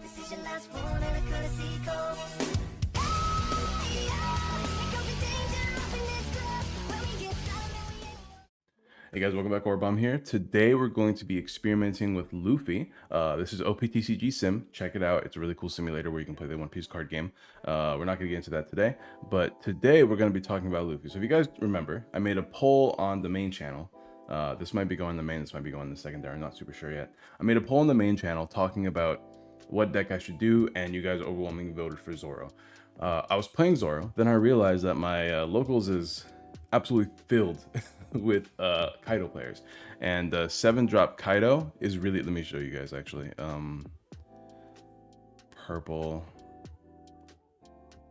This is your last one and a courtesy call. Hey guys, welcome back. Orbom here. Today we're going to be experimenting with Luffy. This is OP-TCG Sim. Check it out. It's a really cool simulator where you can play the One Piece card game. We're not going to get into that today, but today we're going to be talking about Luffy. So if you guys remember, I made a poll on the main channel. This might be going in the main, this might be going in the secondary. I'm not super sure yet. I made a poll on the main channel talking about what deck I should do, and you guys overwhelmingly voted for Zoro. I was playing Zoro, then I realized that my locals is absolutely filled with Kaido players, and 7-drop Kaido is really, let me show you guys actually. Purple,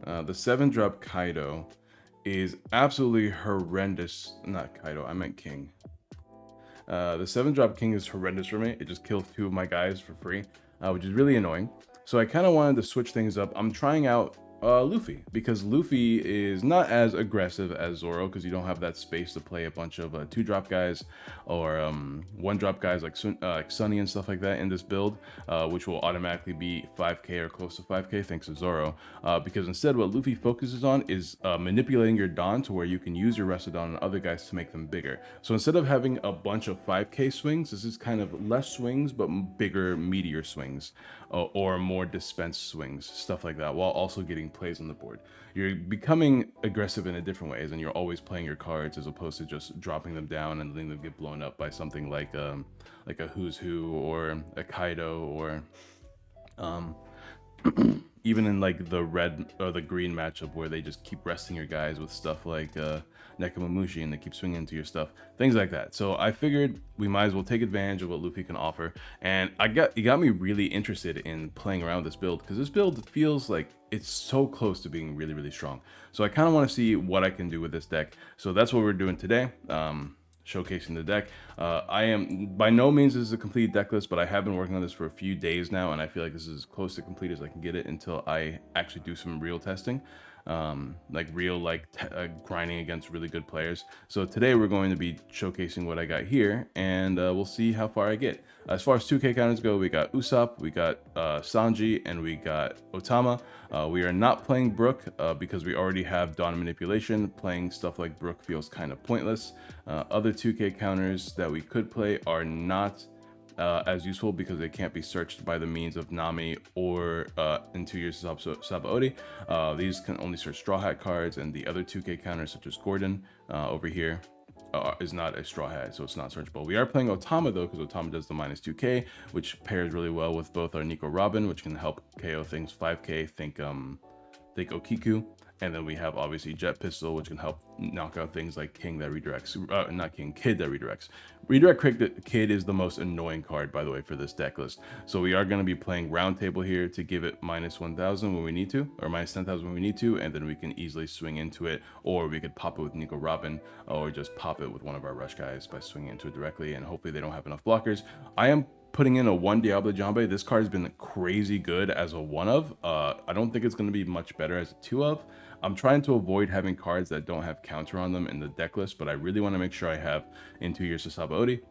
the 7-drop Kaido is absolutely horrendous. Not Kaido, I meant King. The 7-drop King is horrendous for me. It just kills 2 of my guys for free, which is really annoying. So I kind of wanted to switch things up. I'm trying out Luffy, because Luffy is not as aggressive as Zoro, because you don't have that space to play a bunch of 2-drop guys or 1-drop guys like Sunny and stuff like that in this build, which will automatically be 5k or close to 5k thanks to Zoro, because instead what Luffy focuses on is manipulating your Dawn to where you can use your rest of Dawn on other guys to make them bigger. So instead of having a bunch of 5k swings, this is kind of less swings but bigger meteor swings, or more dispense swings, stuff like that, while also getting plays on the board. You're becoming aggressive in a different ways, and you're always playing your cards as opposed to just dropping them down and letting them get blown up by something like a Who's Who or a Kaido, or even in like the red or the green matchup where they just keep resting your guys with stuff like Nekomamushi, and they keep swinging into your stuff, things like that. So I figured we might as well take advantage of what Luffy can offer, and it got me really interested in playing around with this build, because this build feels like it's so close to being really, really strong. So I kind of want to see what I can do with this deck. So that's what we're doing today. Showcasing the deck. I am by no means this is a complete deck list, but I have been working on this for a few days now, and I feel like this is as close to complete as I can get it until I actually do some real testing, like real grinding against really good players. So today we're going to be showcasing what I got here, and we'll see how far I get. As far as 2k counters go, we got Usopp, we got Sanji, and we got Otama. We are not playing Brook because we already have Dawn Manipulation. Playing stuff like Brook feels kind of pointless. Other 2k counters that we could play are not as useful because they can't be searched by the means of Nami or into your Sabaody. These can only search Straw Hat cards, and the other 2k counters such as Gordon over here is not a Straw Hat, so it's not searchable. We are playing Otama though, because Otama does the -2k, which pairs really well with both our Nico Robin, which can help KO things 5k, think Okiku. And then we have obviously Jet Pistol, which can help knock out things like King that redirects, not King, Kid that redirects. Redirect Kid is the most annoying card, by the way, for this deck list. So we are going to be playing Round Table here to give it -1000 when we need to, or -10,000 when we need to, and then we can easily swing into it, or we could pop it with Nico Robin, or just pop it with one of our Rush guys by swinging into it directly, and hopefully they don't have enough blockers. I am putting in a 1 Diablo Jambe. This card has been crazy good as a 1 of. I don't think it's going to be much better as a 2 of. I'm trying to avoid having cards that don't have counter on them in the deck list, but I really want to make sure I have into your Sabaody,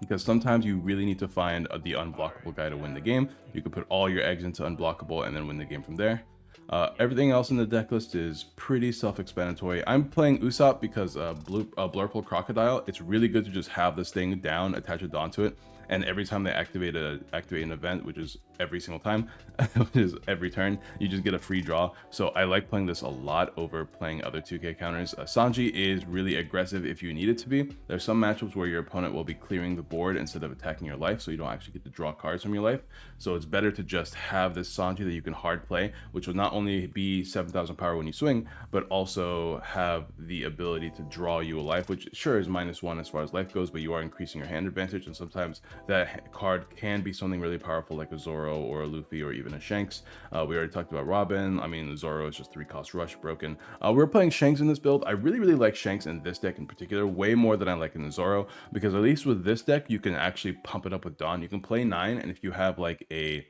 because sometimes you really need to find the unblockable guy to win the game. You can put all your eggs into unblockable and then win the game from there. Everything else in the deck list is pretty self-explanatory. I'm playing Usopp because Blurple Crocodile, it's really good to just have this thing down, attach a Dawn to it, and every time they activate an event, which is every single time, which is every turn, you just get a free draw. So I like playing this a lot over playing other 2k counters. Sanji is really aggressive if you need it to be. There's some matchups where your opponent will be clearing the board instead of attacking your life, so you don't actually get to draw cards from your life. So it's better to just have this Sanji that you can hard play, which will not only be 7,000 power when you swing, but also have the ability to draw you a life, which sure is -1 as far as life goes, but you are increasing your hand advantage, and sometimes that card can be something really powerful like a Zoro or a Luffy or even a Shanks. We already talked about Robin. I mean, Zoro is just 3-cost rush broken. We're playing Shanks in this build. I really like Shanks in this deck in particular, way more than I like in the Zoro, because at least with this deck, you can actually pump it up with Dawn. You can play 9, and if you have like a,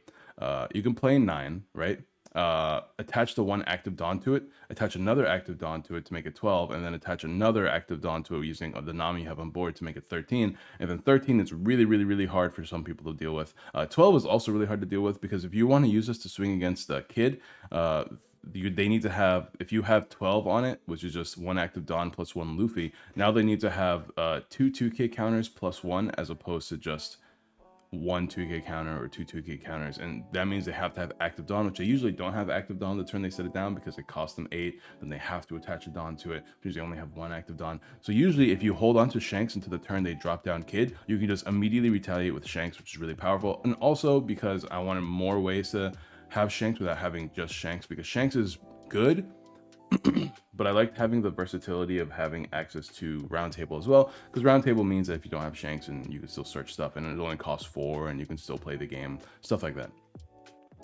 you can play 9, right? attach the one active Dawn to it, attach another active Dawn to it to make it 12, and then attach another active Dawn to it using the Nami you have on board to make it 13. And then 13 is really, really, really hard for some people to deal with. 12 is also really hard to deal with because if you want to use this to swing against a kid, they need to have, if you have 12 on it, which is just one active Dawn plus one Luffy, now they need to have two 2k counters plus one, as opposed to just one 2k counter or two 2k counters. And that means they have to have active Dawn, which they usually don't have active Dawn the turn they set it down because it costs them 8. Then they have to attach a Dawn to it because they only have one active Dawn. So usually if you hold on to Shanks until the turn they drop down Kid, you can just immediately retaliate with Shanks, which is really powerful. And also because I wanted more ways to have Shanks without having just Shanks, because Shanks is good, but I liked having the versatility of having access to Roundtable as well, because Roundtable means that if you don't have Shanks, and you can still search stuff, and it only costs 4, and you can still play the game, stuff like that.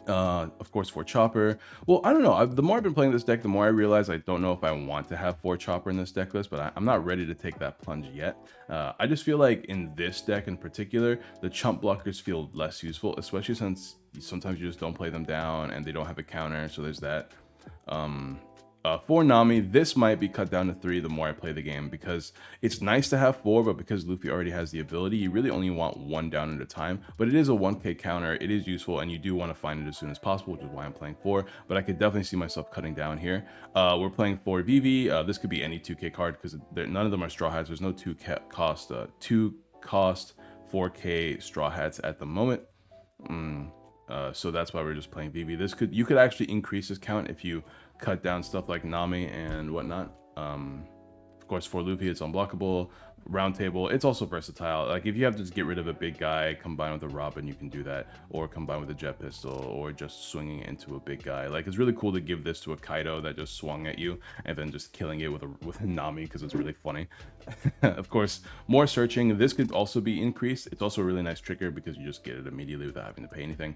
Of course, for Chopper. Well, I don't know. The more I've been playing this deck, the more I realize I don't know if I want to have 4 Chopper in this deck list, but I'm not ready to take that plunge yet. I just feel like in this deck in particular, the chump blockers feel less useful, especially since sometimes you just don't play them down and they don't have a counter, so there's that. For Nami, this might be cut down to 3 the more I play the game, because it's nice to have 4, but because Luffy already has the ability, you really only want 1 down at a time. But it is a 1k counter, it is useful, and you do want to find it as soon as possible, which is why I'm playing 4. But I could definitely see myself cutting down here. We're playing 4 Vivi. This could be any 2k card because none of them are Straw Hats. There's no 2 cost 4k Straw Hats at the moment. So that's why we're just playing Vivi. You could actually increase this count if you cut down stuff like Nami and whatnot. Of course, for Luffy, it's unblockable. Roundtable, it's also versatile. Like if you have to just get rid of a big guy, combine with a Robin, you can do that, or combine with a jet pistol, or just swinging into a big guy. Like it's really cool to give this to a Kaido that just swung at you, and then just killing it with a Nami because it's really funny. Of course, more searching. This could also be increased. It's also a really nice trigger because you just get it immediately without having to pay anything.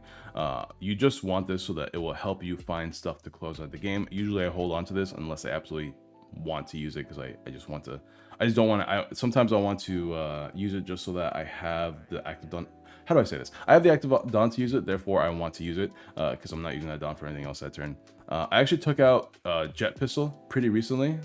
You just want this so that it will help you find stuff to close out the game. Usually I hold on to this unless I absolutely want to use it, because I just don't want to. Sometimes I want to use it just so that I have the active Dawn. How do I say this? I have the active Dawn to use it, therefore I want to use it, because I'm not using that Dawn for anything else that turn. I actually took out Jet Pistol pretty recently,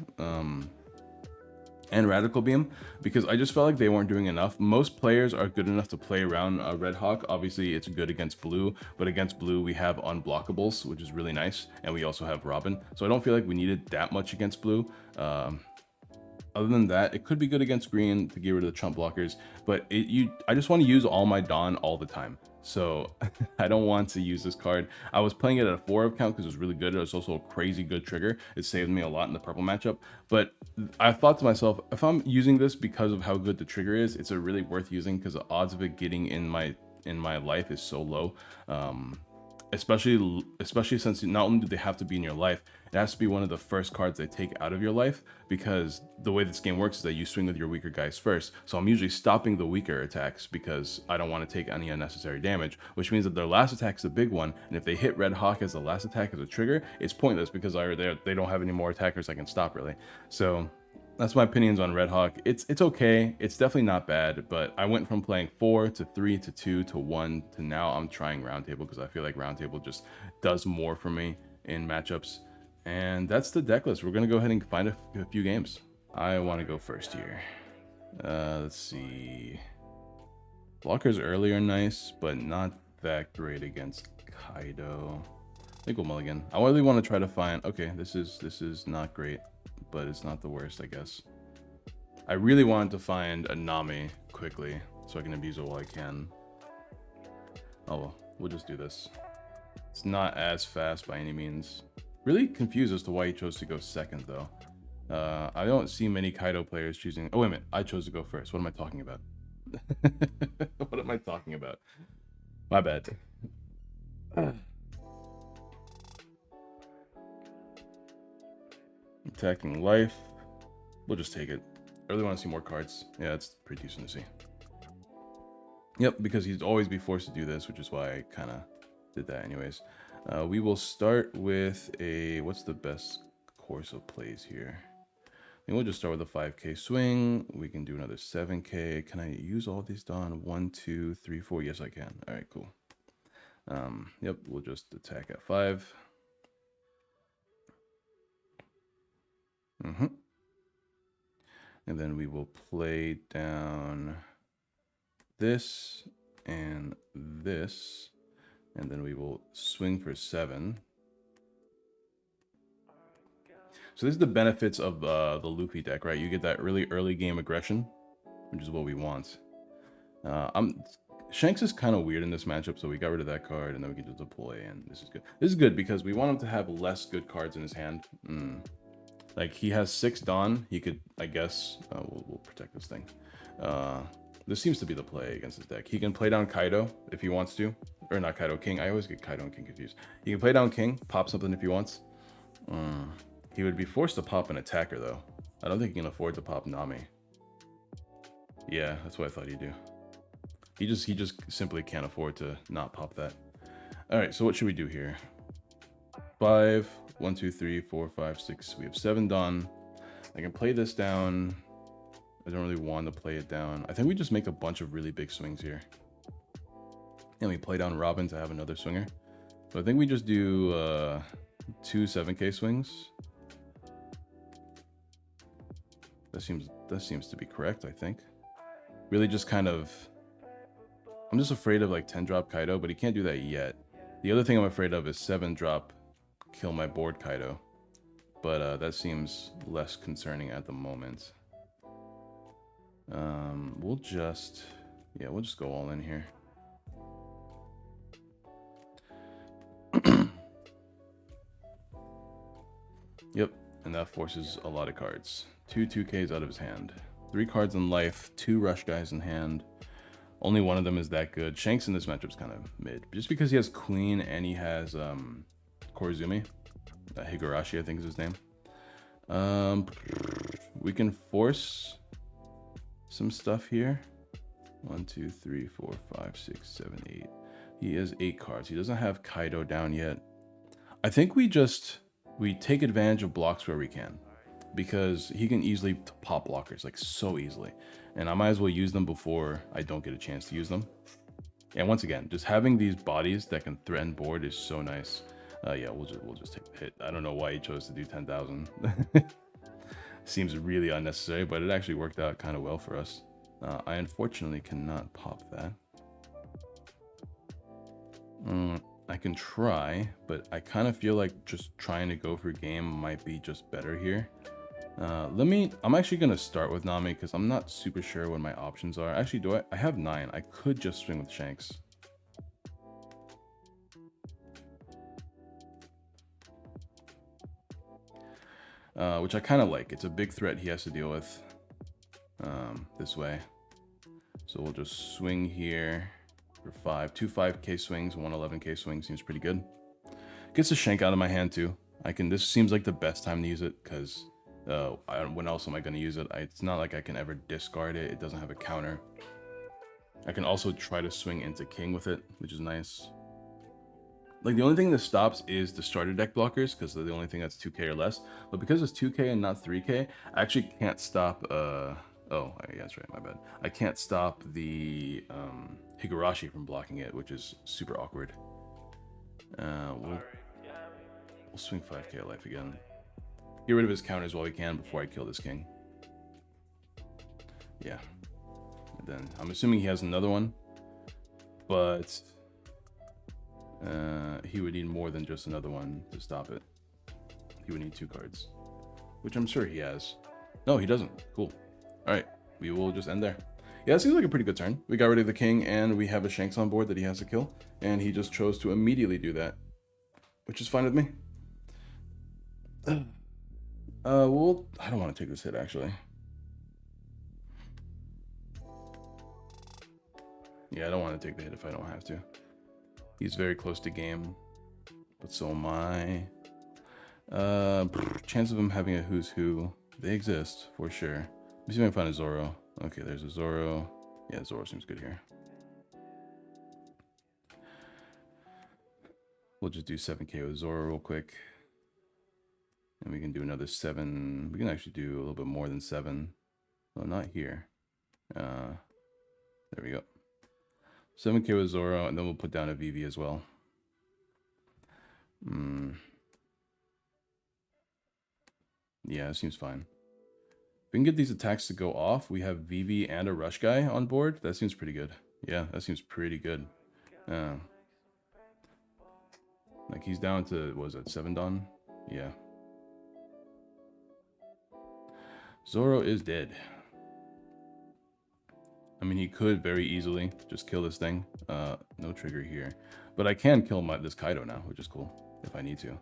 and Radical Beam, because I just felt like they weren't doing enough. Most players are good enough to play around Red Hawk. Obviously, it's good against Blue, but against Blue, we have unblockables, which is really nice, and we also have Robin. So I don't feel like we needed that much against Blue. Other than that, it could be good against Green to get rid of the chump blockers, but I just want to use all my Dawn all the time. So I don't want to use this card. I was playing it at a 4 count because it was really good. It was also a crazy good trigger. It saved me a lot in the purple matchup. But I thought to myself, if I'm using this because of how good the trigger is, it's a really worth using because the odds of it getting in my life is so low. Especially since not only do they have to be in your life, it has to be one of the first cards they take out of your life, because the way this game works is that you swing with your weaker guys first. So I'm usually stopping the weaker attacks because I don't want to take any unnecessary damage, which means that their last attack is a big one, and if they hit Red Hawk as the last attack as a trigger, it's pointless because they don't have any more attackers I can stop, really. So that's my opinions on Red Hawk. It's okay. It's definitely not bad, but I went from playing 4 to 3 to 2 to 1 to now I'm trying Roundtable because I feel like Roundtable just does more for me in matchups. And that's the deck list. We're going to go ahead and find a few games. I want to go first here. Let's see. Blockers early are nice, but not that great against Kaido. I think we'll mulligan. I really want to try to find... Okay, this is not great, but it's not the worst, I guess. I really wanted to find a Nami quickly so I can abuse it while I can. Oh well, we'll just do this. It's not as fast by any means. Really confused as to why he chose to go second, though. I don't see many Kaido players choosing... Oh, wait a minute. I chose to go first. What am I talking about? What am I talking about? My bad. Attacking life. We'll just take it. I really want to see more cards. Yeah, it's pretty decent to see. Yep, because he'd always be forced to do this, which is why I kind of did that anyways. We will start with a... What's the best course of plays here? I think we'll just start with a 5k swing. We can do another 7k. Can I use all these Dawn? 1, 2, 3, 4. Yes, I can. All right, cool. Yep, we'll just attack at 5. Mm-hmm. And then we will play down this and this. And then we will swing for 7. So this is the benefits of the Luffy deck, right? You get that really early game aggression, which is what we want. Shanks is kind of weird in this matchup, so we got rid of that card, and then we can just deploy, and this is good. This is good because we want him to have less good cards in his hand. Like, he has 6 Dawn. He could, I guess, we'll protect this thing. This seems to be the play against his deck. He can play down Kaido if he wants to. Or not Kaido, King. I always get Kaido and King confused. He can play down King, pop something if he wants. He would be forced to pop an attacker, though. I don't think he can afford to pop Nami. Yeah, that's what I thought he'd do. He just simply can't afford to not pop that. Alright, so what should we do here? 5, 1, 2, 3, 4, 5, 6. We have 7 done. I can play this down. I don't really want to play it down. I think we just make a bunch of really big swings here. And we play down Robin to have another swinger. So I think we just do 2 7K swings. That seems to be correct, I think. Really just kind of... I'm just afraid of like 10 drop Kaido, but he can't do that yet. The other thing I'm afraid of is 7 drop kill my board Kaido. But that seems less concerning at the moment. We'll just go all in here. Yep, and that forces a lot of cards. 2 2Ks out of his hand. 3 cards in life, 2 rush guys in hand. Only one of them is that good. Shanks in this matchup is kind of mid. Just because he has Queen and he has Korizumi. Higurashi, I think is his name. We can force some stuff here. 1, 2, 3, 4, 5, 6, 7, 8. He has 8 cards. He doesn't have Kaido down yet. I think we take advantage of blocks where we can, because he can easily pop blockers, like so easily, and I might as well use them before I don't get a chance to use them. And once again, just having these bodies that can threaten board is so nice. Yeah, we'll just take the hit. I don't know why he chose to do 10,000. Seems really unnecessary, but it actually worked out kind of well for us. I unfortunately cannot pop that. I can try, but I kind of feel like just trying to go for game might be just better here. I'm actually going to start with Nami because I'm not super sure what my options are. Actually, I have 9. I could just swing with Shanks. Which I kind of like. It's a big threat he has to deal with this way. So we'll just swing here for 5. 2 5K swings, 1 11K swing seems pretty good. Gets a Shank out of my hand too. This seems like the best time to use it because when else am I going to use it? It's not like I can ever discard it. It doesn't have a counter. I can also try to swing into King with it, which is nice. Like, the only thing that stops is the starter deck blockers, because they're the only thing that's 2K or less. But because it's 2K and not 3K, I actually can't stop... oh, yeah, that's right, my bad. I can't stop the Higurashi from blocking it, which is super awkward. We'll swing 5K life again. Get rid of his counters while we can before I kill this King. Yeah. And then I'm assuming he has another one, but he would need more than just another one to stop it. He would need 2 cards, which I'm sure he has. No, he doesn't. Cool. All right, we will just end there. Yeah, it seems like a pretty good turn. We got rid of the King, and we have a Shanks on board that he has to kill, and he just chose to immediately do that, which is fine with me. Well, I don't want to take this hit, actually. Yeah, I don't want to take the hit if I don't have to. He's very close to game, but so am I. Chance of him having a who's who, they exist for sure. Let me see if I can find a Zoro. Okay, there's a Zoro. Yeah, Zoro seems good here. We'll just do 7K with Zoro real quick. And we can do another 7. We can actually do a little bit more than 7. Well, not here. There we go. 7K with Zoro, and then we'll put down a VV as well. Yeah, it seems fine. If we can get these attacks to go off, we have Vivi and a Rush guy on board. That seems pretty good. Yeah, that seems pretty good. Like he's down to, what was that, 7 Dawn? Yeah. Zoro is dead. I mean, he could very easily just kill this thing. No trigger here. But I can kill this Kaido now, which is cool, if I need to.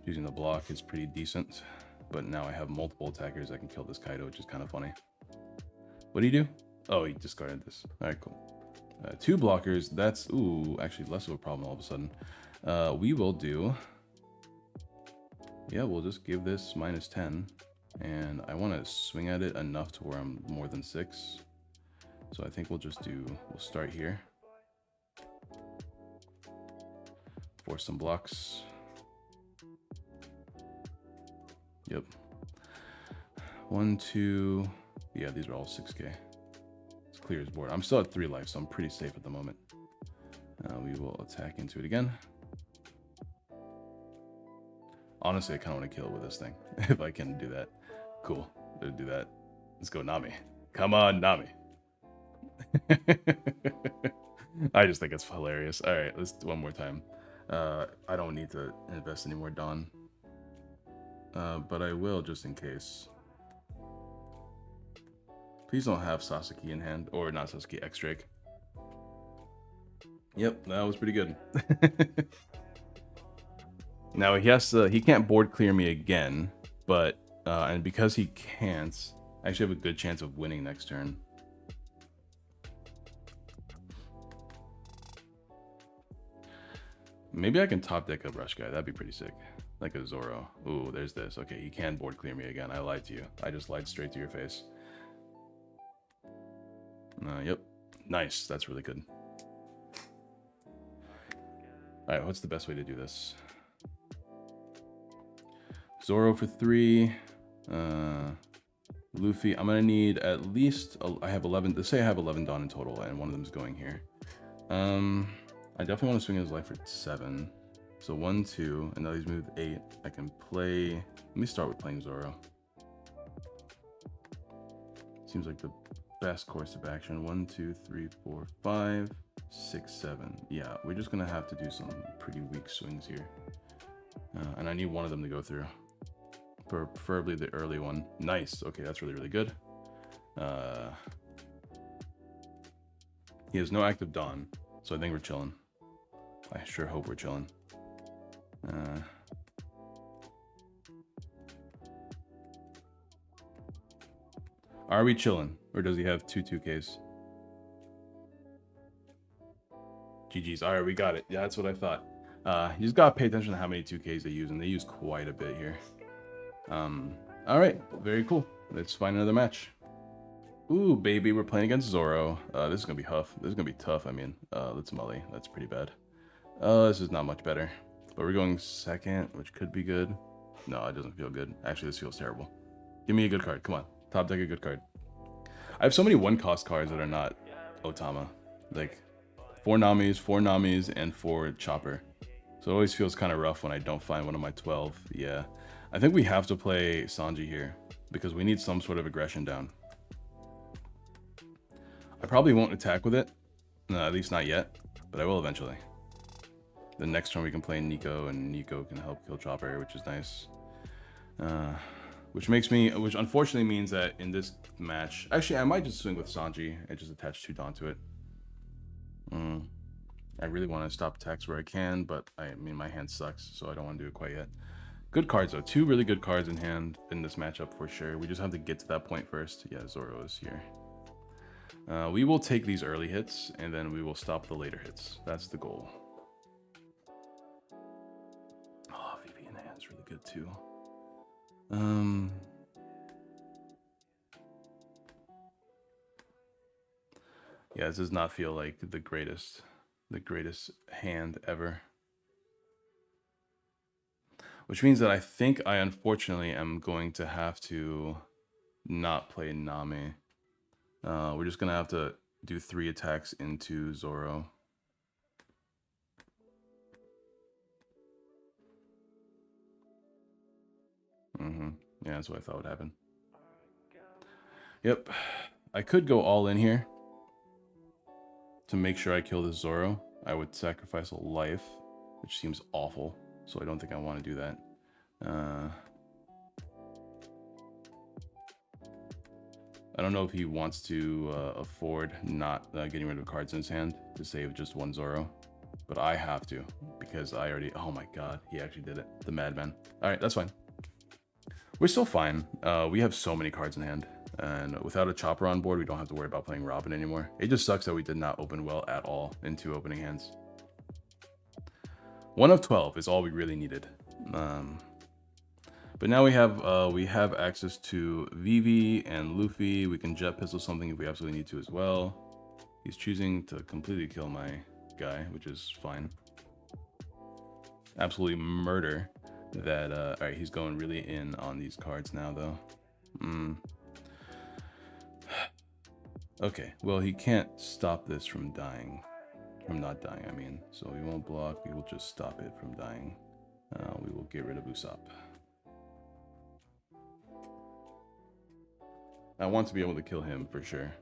Using the block is pretty decent. But now I have multiple attackers that can kill this Kaido, which is kind of funny. What do you do? Oh, he discarded this. Alright, cool. 2 blockers, that's, ooh, actually less of a problem all of a sudden. We will do... Yeah, we'll just give this -10. And I want to swing at it enough to where I'm more than 6. So I think we'll start here. Force some blocks. Yep. 1, 2. Yeah, these are all 6k. It's clear as board. I'm still at 3 life, so I'm pretty safe at the moment. We will attack into it again. Honestly, I kind of want to kill it with this thing. If I can do that. Cool. Better do that. Let's go, Nami. Come on, Nami. I just think it's hilarious. Alright, let's do one more time. I don't need to invest any more Dawn. But I will just in case. Please don't have Sasaki in hand. Or not Sasaki, X-Drake. Yep, that was pretty good. Now he can't board clear me again, but and because he can't, I actually have a good chance of winning next turn. Maybe I can top deck a Rush guy. That'd be pretty sick. Like a Zorro. Ooh, there's this. Okay, he can board clear me again. I lied to you. I just lied straight to your face. Yep. Nice. That's really good. Alright, what's the best way to do this? Zorro for 3. Luffy. I'm gonna need at least... I have 11... Let's say I have 11 Dawn in total, and one of them is going here. I definitely want to swing his life for 7. So 1, 2, and now he's moved 8. I can play... Let me start with playing Zorro. Seems like the best course of action. 1, 2, 3, 4, 5, 6, 7. Yeah, we're just gonna have to do some pretty weak swings here. And I need one of them to go through. Preferably the early one. Nice. Okay, that's really, really good. He has no active Dawn, so I think we're chilling. I sure hope we're chilling. Are we chilling? Or does he have 2 2Ks? GG's. Alright, we got it. Yeah, that's what I thought. You just gotta pay attention to how many 2Ks they use, and they use quite a bit here. Alright, very cool. Let's find another match. Ooh, baby, we're playing against Zorro. This is gonna be tough. This is gonna be tough, I mean. Let's Mully. That's pretty bad. This is not much better. But we're going second, which could be good. No, it doesn't feel good. Actually, this feels terrible. Give me a good card. Come on. Top deck a good card. I have so many 1-cost cards that are not Otama. Like, 4 Namis, and 4 Chopper. So it always feels kind of rough when I don't find one of my 12. Yeah. I think we have to play Sanji here, because we need some sort of aggression down. I probably won't attack with it. No, at least not yet. But I will eventually. The next turn we can play Nico, and Nico can help kill Chopper, which is nice. Which unfortunately means that in this match... Actually, I might just swing with Sanji and just attach 2 Dawn to it. I really want to stop attacks where I can, but I mean, my hand sucks, so I don't want to do it quite yet. Good cards, though. 2 really good cards in hand in this matchup for sure. We just have to get to that point first. Yeah, Zorro is here. We will take these early hits, and then we will stop the later hits. That's the goal. Oh, VP in hand is really good, too. Yeah, this does not feel like the greatest hand ever. Which means that I think I unfortunately am going to have to not play Nami. We're just gonna have to do 3 attacks into Zorro. Yeah, that's what I thought would happen. Yep. I could go all in here to make sure I kill this Zorro. I would sacrifice a life, which seems awful. So I don't think I want to do that. I don't know if he wants to afford not getting rid of cards in his hand to save just one Zorro. But I have to, because I already... Oh my god, he actually did it. The madman. Alright, that's fine. We're still fine. We have so many cards in hand. And without a chopper on board, we don't have to worry about playing Robin anymore. It just sucks that we did not open well at all in 2 opening hands. 1 of 12 is all we really needed. But now we have access to Vivi and Luffy. We can jet pistol something if we absolutely need to as well. He's choosing to completely kill my guy, which is fine. Absolutely murder that. All right, he's going really in on these cards now, though. Okay, well, he can't stop this from dying. From not dying, I mean. So we won't block. We will just stop it from dying. We will get rid of Usopp. I want to be able to kill him for sure.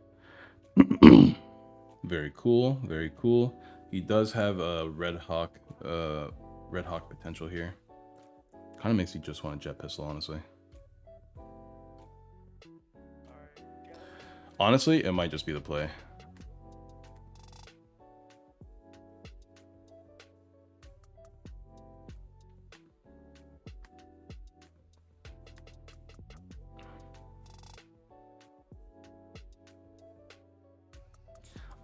Very cool, very cool. He does have a Red Hawk potential here. Kind of makes me just want a jet pistol, honestly. Honestly, it might just be the play.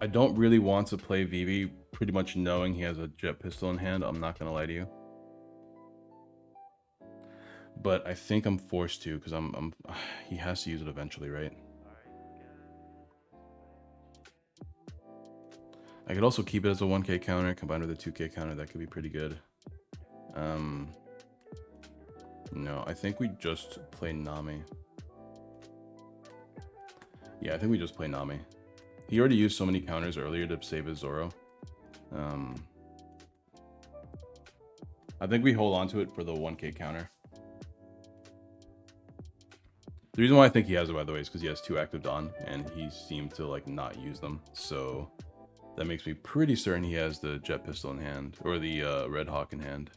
I don't really want to play Vivi, pretty much knowing he has a jet pistol in hand. I'm not gonna lie to you. But I think I'm forced to, because he has to use it eventually, right? I could also keep it as a 1k counter combined with a 2k counter. That could be pretty good. No, I think we just play Nami. Yeah, I think we just play Nami. He already used so many counters earlier to save his Zorro. I think we hold on to it for the 1k counter. The reason why I think he has it, by the way, is because he has 2 active Dawn, and he seemed to like not use them. So that makes me pretty certain he has the jet pistol in hand, or the Red Hawk in hand.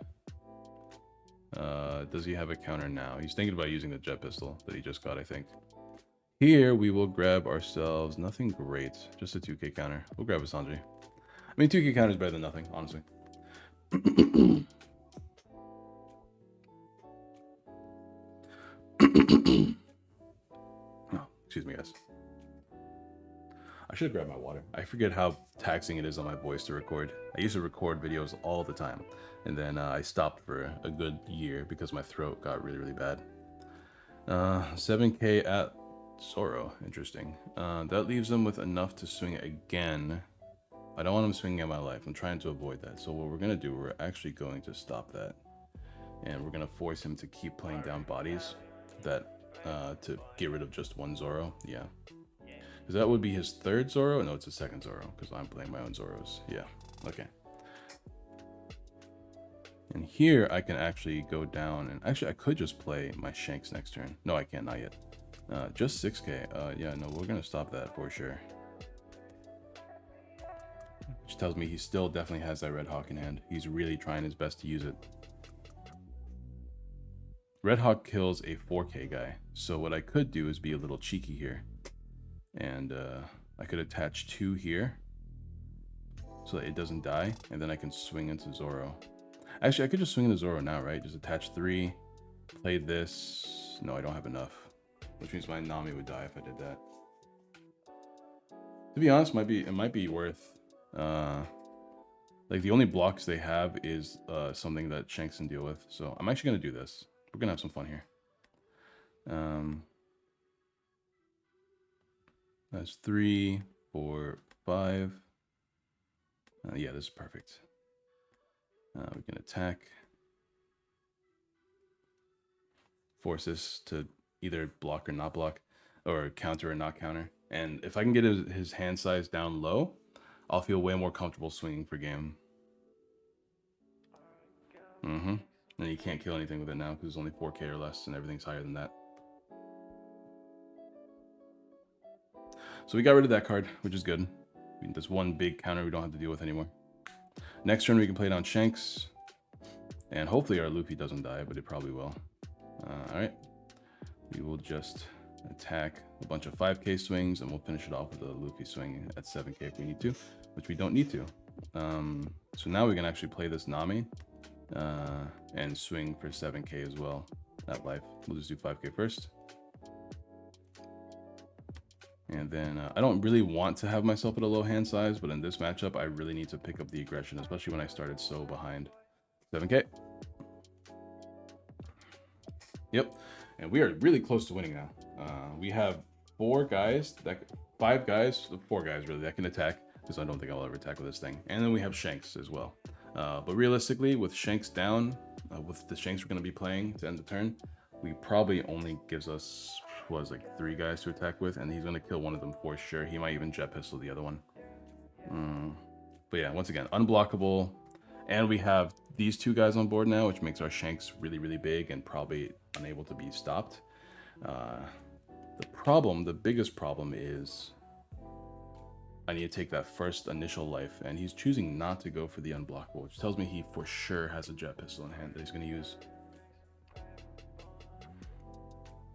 Does he have a counter now? He's thinking about using the jet pistol that he just got, I think. Here we will grab ourselves nothing great, just a 2k counter. We'll grab a Sanji. I mean, 2k counter is better than nothing, honestly. Oh, excuse me, guys. I should grab my water. I forget how taxing it is on my voice to record. I used to record videos all the time, and then I stopped for a good year because my throat got really, really bad. 7k at Zorro, interesting. That leaves him with enough to swing again. I don't want him swinging at my life. I'm trying to avoid that. So what we're going to do, we're actually going to stop that. And we're going to force him to keep playing down bodies that to get rid of just one Zorro. Yeah. Because that would be his 3rd Zorro? No, it's his 2nd Zorro, because I'm playing my own Zorros. Yeah, okay. And here I can actually go down, and actually I could just play my Shanks next turn. No, I can't, not yet. Just 6k. Yeah, no, we're going to stop that for sure. Which tells me he still definitely has that Red Hawk in hand. He's really trying his best to use it. Red Hawk kills a 4k guy, so what I could do is be a little cheeky here. And I could attach 2 here so that it doesn't die, and then I can swing into Zorro. Actually, I could just swing into Zorro now, right? Just attach 3, play this. No, I don't have enough, which means my Nami would die if I did that. To be honest, it might be worth. Like the only blocks they have is something that Shanks can deal with. So I'm actually gonna do this. We're gonna have some fun here. That's 3, 4, 5. Yeah, this is perfect. We can attack. Force this to either block or not block, or counter or not counter. And if I can get his hand size down low, I'll feel way more comfortable swinging for game. And you can't kill anything with it now because it's only 4k or less, and everything's higher than that. So we got rid of that card, which is good. I mean, there's one big counter we don't have to deal with anymore. Next turn, we can play down Shanks. And hopefully our Luffy doesn't die, but it probably will. Alright. We will just attack a bunch of 5k swings, and we'll finish it off with a Luffy swing at 7k if we need to, which we don't need to. So now we can actually play this Nami and swing for 7k as well at life. We'll just do 5k first. And then I don't really want to have myself at a low hand size, but in this matchup, I really need to pick up the aggression, especially when I started so behind. 7k. Yep. And we are really close to winning now. We have 4 guys, 4 guys really, that can attack, because I don't think I'll ever attack with this thing. And then we have Shanks as well. But realistically, with Shanks down, with the Shanks we're going to be playing to end the turn, we probably only gives us, what, like 3 guys to attack with, and he's going to kill one of them for sure. He might even jet pistol the other one. But yeah, once again, unblockable. And we have these 2 guys on board now, which makes our Shanks really, really big and probably unable to be stopped. The biggest problem is I need to take that first initial life, and he's choosing not to go for the unblockable, which tells me he for sure has a jet pistol in hand that he's going to use.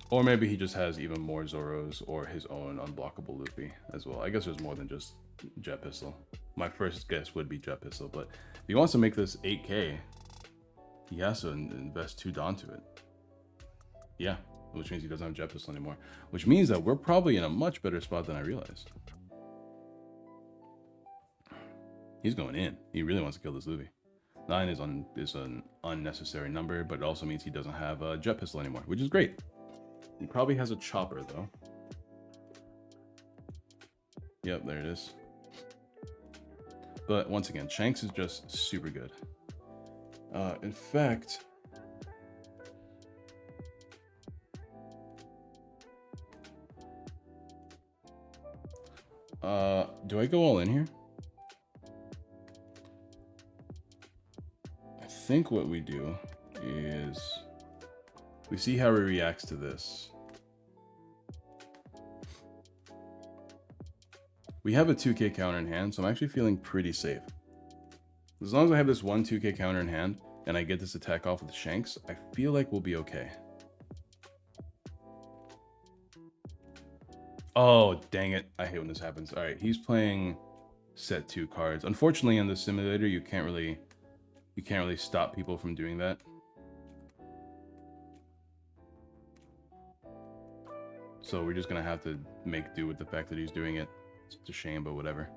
Or maybe he just has even more Zorros or his own unblockable Luffy as well. I guess there's more than just jet pistol. My first guess would be jet pistol, but if he wants to make this 8k, he has to invest 2 Dawn to it. Yeah, which means he doesn't have jet pistol anymore. Which means that we're probably in a much better spot than I realized. He's going in. He really wants to kill this Luffy. 9 is an unnecessary number, but it also means he doesn't have a jet pistol anymore, which is great. He probably has a chopper, though. Yep, there it is. But once again, Shanks is just super good. In fact... do I go all in here? I think what we do is we see how he reacts to this. We have a 2k counter in hand, so I'm actually feeling pretty safe. As long as I have this 1 2k counter in hand and I get this attack off with Shanks, I feel like we'll be okay. Oh, dang it. I hate when this happens. All right, he's playing set 2 cards. Unfortunately, in the simulator, you can't really stop people from doing that. So we're just going to have to make do with the fact that he's doing it. It's a shame, but whatever.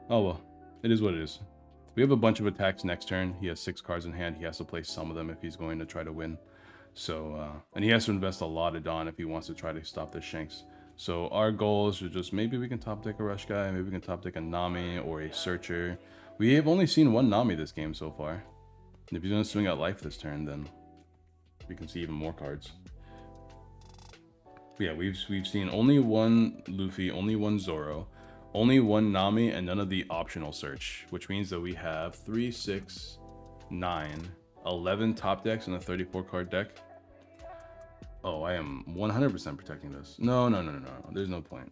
Oh, well. It is what it is. We have a bunch of attacks next turn. He has 6 cards in hand. He has to play some of them if he's going to try to win. So, and he has to invest a lot of Dawn if he wants to try to stop the Shanks. So our goal is to just, maybe we can top deck a Rush guy, maybe we can top deck a Nami or a Searcher. We have only seen 1 Nami this game so far. And if he's going to swing out life this turn, then we can see even more cards. But yeah, we've seen only 1 Luffy, only 1 Zoro, only 1 Nami, and none of the optional search, which means that we have 3, 6, 9, 11 top decks in a 34 card deck. Oh, I am 100% protecting this. No. There's no point.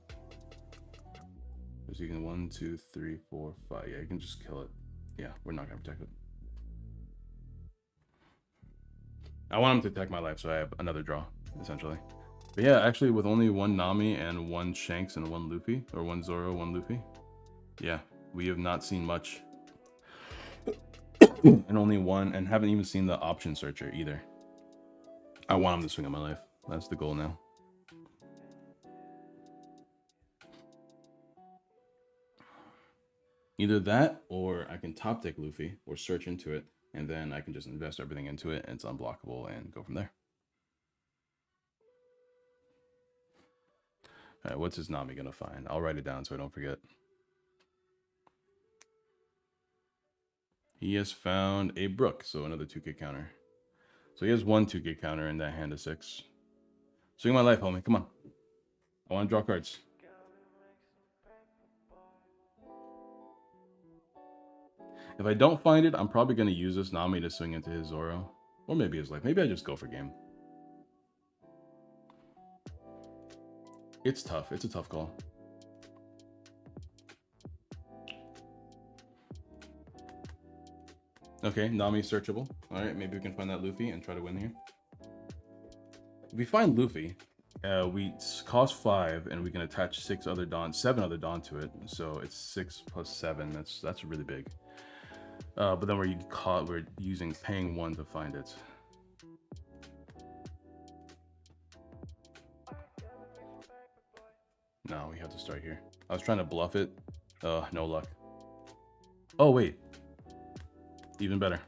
Because you can 1, 2, 3, 4, 5. Yeah, you can just kill it. Yeah, we're not gonna protect it. I want him to attack my life, so I have another draw, essentially. But yeah, actually, with only 1 Nami and 1 Shanks and 1 Luffy, or 1 Zoro, 1 Luffy, yeah, we have not seen much. And only 1, and haven't even seen the option searcher either. I want him to swing at my life. That's the goal now. Either that, or I can top deck Luffy, or search into it, and then I can just invest everything into it, and it's unblockable, and go from there. Alright, what's his Nami gonna find? I'll write it down so I don't forget. He has found a Brook, so another 2k counter. So he has 1 2k counter in that hand of 6. Swing my life, homie. Come on. I want to draw cards. If I don't find it, I'm probably going to use this Nami to swing into his Zoro. Or maybe his life. Maybe I just go for game. It's tough. It's a tough call. Okay, Nami searchable. All right, maybe we can find that Luffy and try to win here. If we find Luffy, we cost 5 and we can attach 7 other Dawn to it. So it's 6 plus 7. That's really big. But then we're paying 1 to find it. No, we have to start here. I was trying to bluff it. No luck. Oh wait. Even better.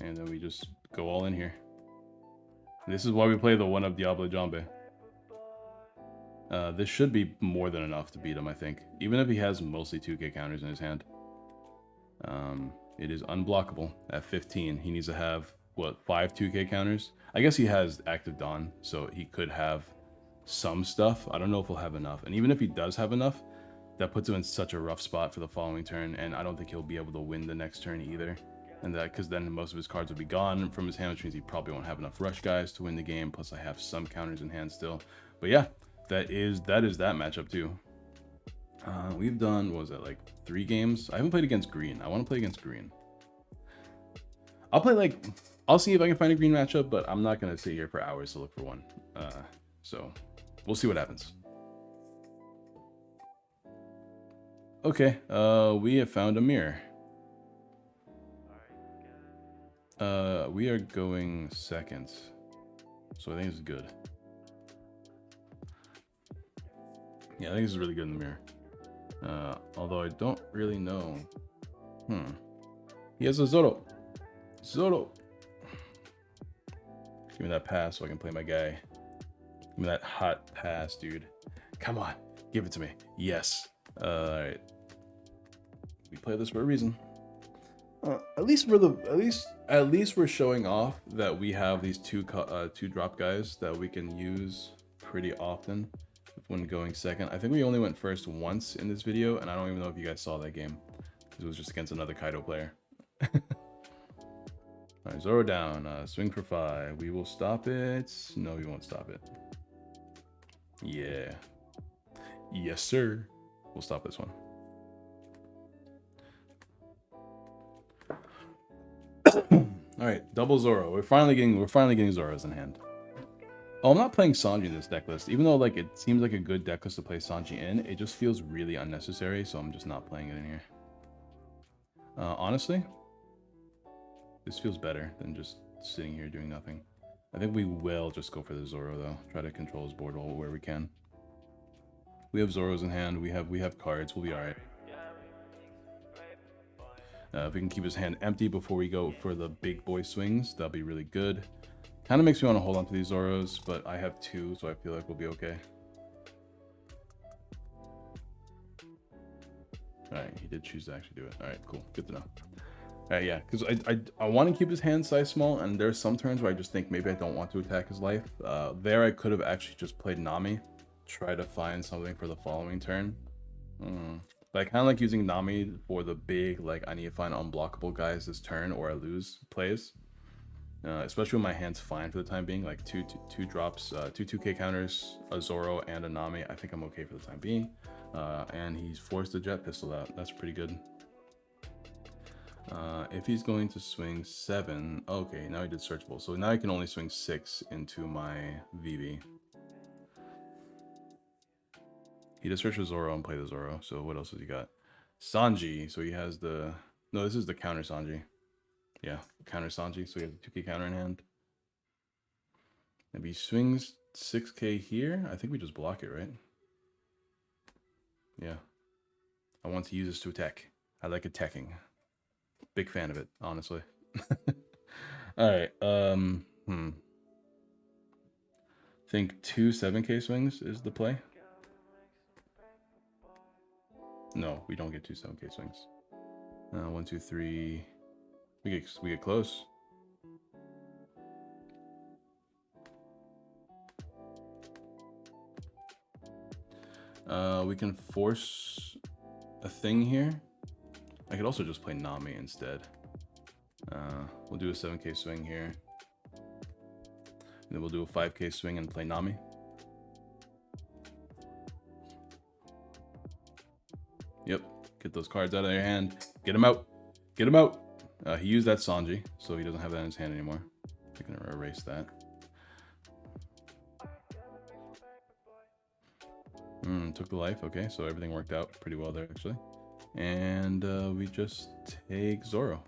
And then we just go all in here. This is why we play the 1-up Diablo Jambe. This should be more than enough to beat him, I think. Even if he has mostly 2k counters in his hand. It is unblockable at 15. He needs to have, what, 5 2k counters? I guess he has active Dawn, so he could have some stuff. I don't know if he'll have enough. And even if he does have enough, that puts him in such a rough spot for the following turn, and I don't think he'll be able to win the next turn either. And that, because then most of his cards will be gone from his hand, which means he probably won't have enough rush guys to win the game. Plus, I have some counters in hand still. But yeah, that is that matchup too. We've done, what was that, like 3 games? I haven't played against green. I want to play against green. I'll see if I can find a green matchup, but I'm not going to sit here for hours to look for one. So we'll see what happens. Okay, we have found a mirror. We are going second, so I think this is good. Yeah, I think this is really good in the mirror. Although I don't really know. He has a Zorro. Zorro. Give me that pass so I can play my guy. Give me that hot pass, dude. Come on, give it to me. Yes. All right. We play this for a reason. At least we're showing off that we have these two drop guys that we can use pretty often when going second. I think we only went first once in this video, and I don't even know if you guys saw that game because it was just against another Kaido player. All right, Zoro down. Swing for 5. We will stop it. No, we won't stop it. Yeah. Yes, sir. We'll stop this one. All right, double Zorro. We're finally getting Zorros in hand. Oh, I'm not playing Sanji in this deck list, even though like it seems like a good deck list to play Sanji in. It just feels really unnecessary, so I'm just not playing it in here. Honestly, this feels better than just sitting here doing nothing. I think we will just go for the Zorro though. Try to control his board where we can. We have Zorros in hand. We have cards. We'll be all right. If we can keep his hand empty before we go for the big boy swings, that'll be really good. Kind of makes me want to hold on to these Zorros, but I have 2, so I feel like we'll be okay. Alright, he did choose to actually do it. Alright, cool. Good to know. Alright, yeah, because I want to keep his hand size small, and there's some turns where I just think maybe I don't want to attack his life. There I could have actually just played Nami, try to find something for the following turn. But I kind of like using Nami for the big, like, I need to find unblockable guys this turn or I lose plays. Especially when my hand's fine for the time being, like two drops, 2 2k counters, a Zorro, and a Nami. I think I'm okay for the time being. And he's forced the jet pistol out. That's pretty good. If he's going to swing 7, okay, now he did searchable. So now I can only swing 6 into my VV. He just search for Zorro and play the Zorro. So what else has he got? Sanji. So he has the... No, this is the counter Sanji. Yeah, counter Sanji. So he has a 2k counter in hand. If he swings 6k here, I think we just block it, right? Yeah. I want to use this to attack. I like attacking. Big fan of it, honestly. Alright, think 2 7k swings is the play. No, we don't get 2 7k swings. 1 2 3. We get close. We can force a thing here. I could also just play Nami instead. We'll do a 7k swing here. And then we'll do a 5k swing and play Nami. Yep, get those cards out of your hand. Get him out. Get him out. He used that Sanji, so he doesn't have that in his hand anymore. I'm gonna erase that. Took the life. Okay, so everything worked out pretty well there, actually. And we just take Zorro.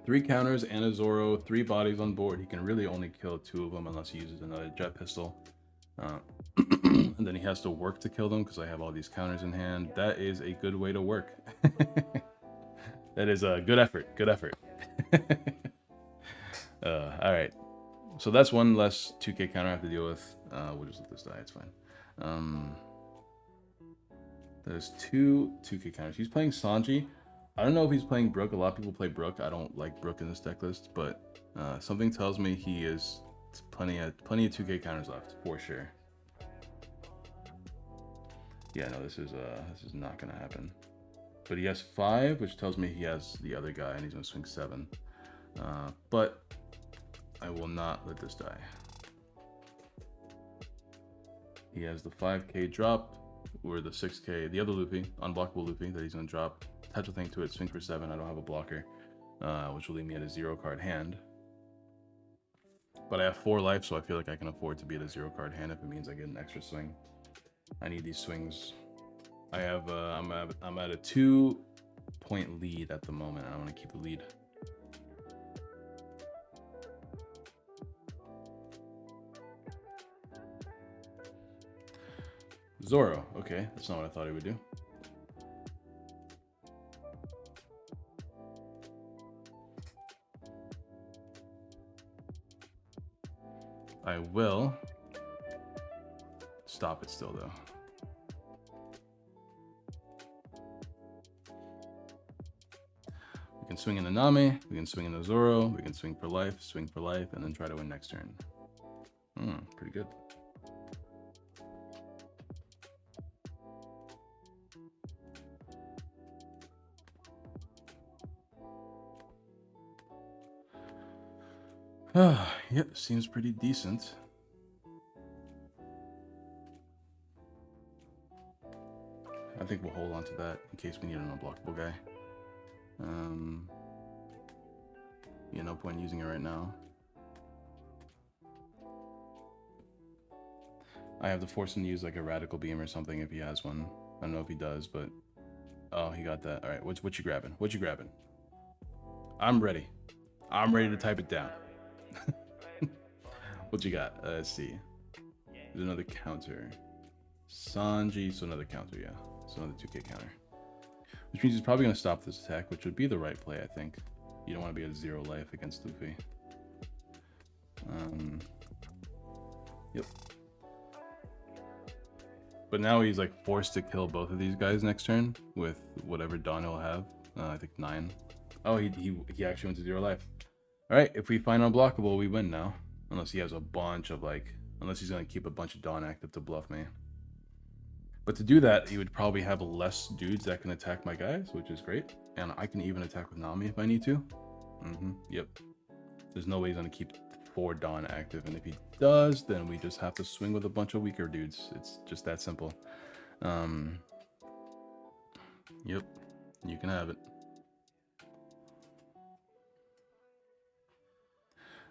3 counters and a Zorro, 3 bodies on board. He can really only kill 2 of them unless he uses another jet pistol. And then he has to work to kill them because I have all these counters in hand. That is a good way to work. That is a good effort. Good effort. All right. So that's one less 2k counter I have to deal with. We'll just let this die. It's fine. There's 2 2k counters. He's playing Sanji. I don't know if he's playing Brook. A lot of people play Brook. I don't like Brook in this deck list, but something tells me he is plenty of 2k counters left for sure. Yeah, no, this is not gonna happen. But he has 5, which tells me he has the other guy, and he's gonna swing 7. But I will not let this die. He has the 5k drop, or the 6k, the other Luffy, unblockable Luffy that he's gonna drop. Attach a thing to it, swing for 7. I don't have a blocker, which will leave me at a 0 card hand. But I have 4 life, so I feel like I can afford to be at a 0 card hand if it means I get an extra swing. I need these swings. I have I'm at a 2-point lead at the moment. I want to keep the lead. Zorro. Okay, that's not what I thought he would do. I will stop it still though. We can swing in the Nami, we can swing in the Zorro, we can swing for life, and then try to win next turn. Pretty good. Yep, seems pretty decent. I think we'll hold on to that in case we need an unblockable guy. Yeah, no point using it right now. I have to force him to use like a radical beam or something if he has one. I don't know if he does, but oh, he got that. All right, what you grabbing? What you grabbing? I'm ready. I'm ready to type it down. What you got? Let's see. There's another counter. Sanji, so another counter, yeah. So another 2k counter. Which means he's probably going to stop this attack, which would be the right play, I think. You don't want to be at 0 life against Luffy. Yep. But now he's like forced to kill both of these guys next turn with whatever Dawn he'll have. I think 9. Oh, he actually went to 0 life. Alright, if we find unblockable, we win now. Unless he has a bunch of like... Unless he's going to keep a bunch of Dawn active to bluff me. But to do that, he would probably have less dudes that can attack my guys, which is great. And I can even attack with Nami if I need to. Yep. There's no way he's going to keep 4 Dawn active. And if he does, then we just have to swing with a bunch of weaker dudes. It's just that simple. Yep. You can have it.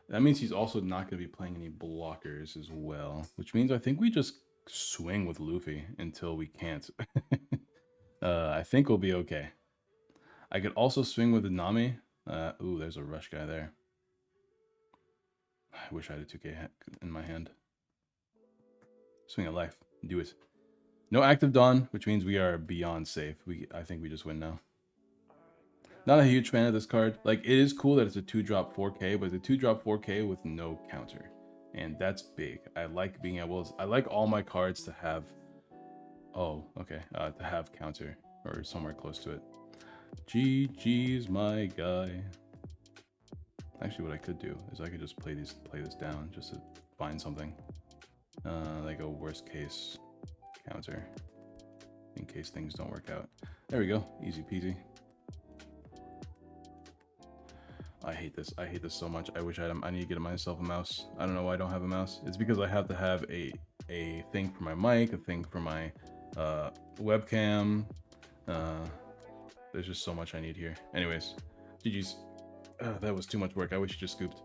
That means he's also not going to be playing any blockers as well. Which means I think we just swing with Luffy until we can't. I think we'll be okay. I could also swing with the Nami. Ooh, there's a rush guy there. I wish I had a 2k in my hand. Swing at life. Do it. No active Dawn, which means we are beyond safe. I think we just win now. Not a huge fan of this card. Like, it is cool that it's a 2-drop 4k, but it's a 2-drop 4k with no counter. And that's big. I like being able... I like all my cards to have... Oh, okay. To have counter. Or somewhere close to it. GG's my guy. Actually, what I could do is I could just play this down just to find something. Like a worst case counter. in case things don't work out. There we go, easy peasy. I hate this. I hate this so much. I wish I had. I need to get myself a mouse. I don't know why I don't have a mouse. It's because I have to have a thing for my mic, a thing for my webcam. There's just so much I need here. Anyways, GG's. That was too much work. I wish he just scooped.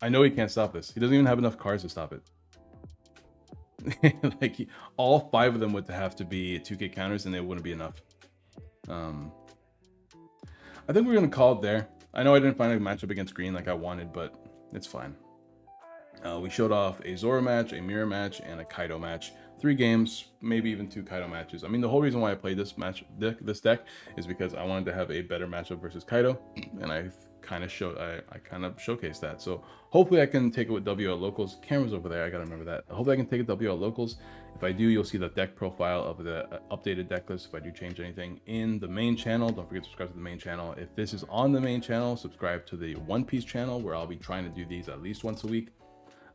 I know he can't stop this. He doesn't even have enough cards to stop it. Like all 5 of them would have to be 2K counters, and they wouldn't be enough. I think we're gonna call it there. I know I didn't find a matchup against green like I wanted, but it's fine. We showed off a Zorro match, a mirror match, and a Kaido match. 3 games, maybe even 2 Kaido matches. I mean, the whole reason why I played this this deck is because I wanted to have a better matchup versus Kaido, and I kind of showcased that. So hopefully I can take it with W at locals. Camera's over there. I gotta remember that. Hopefully I can take it W at locals. If I do, you'll see the deck profile of the updated deck list if I do change anything in the main channel. Don't forget to subscribe to the main channel. If this is on the main channel, subscribe to the One Piece channel, where I'll be trying to do these at least once a week.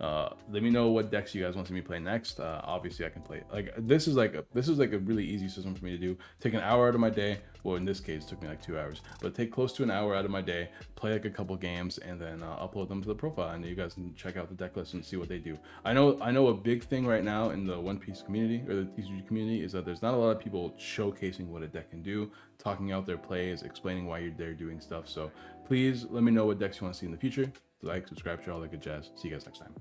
Let me know what decks you guys want to see me play next. Obviously I can play like this is like a really easy system for me to do. Take an hour out of my day. Well, in this case it took me like 2 hours, but take close to an hour out of my day, play like a couple games, and then upload them to the profile, and you guys can check out the deck list and see what they do. I know a big thing right now in the One Piece community, or the TCG community, is that there's not a lot of people showcasing what a deck can do, talking out their plays, explaining why they're doing stuff. So please let me know what decks you want to see in the future. Like, subscribe, share, all that good jazz. See you guys next time.